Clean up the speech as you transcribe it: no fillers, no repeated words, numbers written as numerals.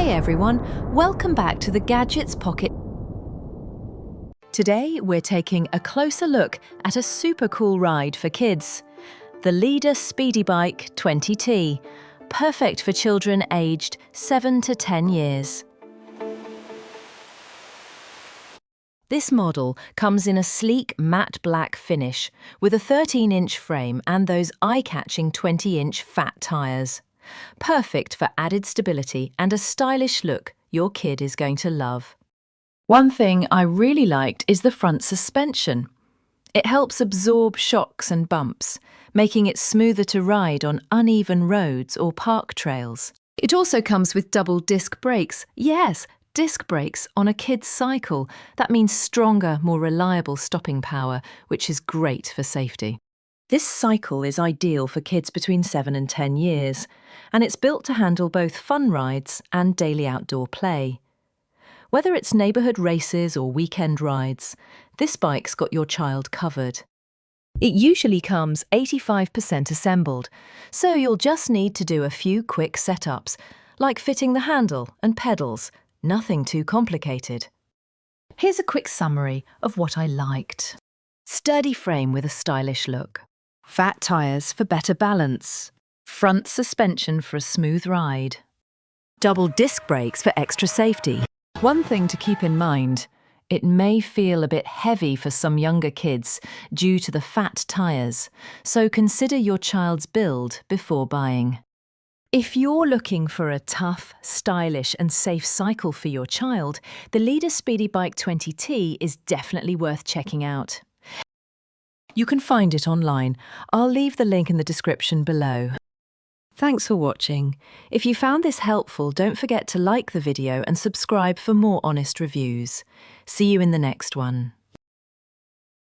Hey everyone, welcome back to the Gadgets Pocket. Today we're taking a closer look at a super cool ride for kids. The Leader Speedy Bike 20T, perfect for children aged 7 to 10 years. This model comes in a sleek matte black finish with a 13-inch frame and those eye-catching 20-inch fat tyres. Perfect for added stability and a stylish look your kid is going to love. One thing I really liked is the front suspension. It helps absorb shocks and bumps, making it smoother to ride on uneven roads or park trails. It also comes with double disc brakes. Yes, disc brakes on a kid's cycle. That means stronger, more reliable stopping power, which is great for safety. This cycle is ideal for kids between 7 and 10 years, and it's built to handle both fun rides and daily outdoor play. Whether it's neighbourhood races or weekend rides, this bike's got your child covered. It usually comes 85% assembled, so you'll just need to do a few quick setups, like fitting the handle and pedals, nothing too complicated. Here's a quick summary of what I liked. Sturdy frame with a stylish look. Fat tyres for better balance. Front suspension for a smooth ride. Double disc brakes for extra safety. One thing to keep in mind, it may feel a bit heavy for some younger kids due to the fat tyres, so consider your child's build before buying. If you're looking for a tough, stylish and safe cycle for your child, the Leader Speedy Bike 20T is definitely worth checking out. You can find it online. I'll leave the link in the description below. Thanks for watching. If you found this helpful, don't forget to like the video and subscribe for more honest reviews. See you in the next one.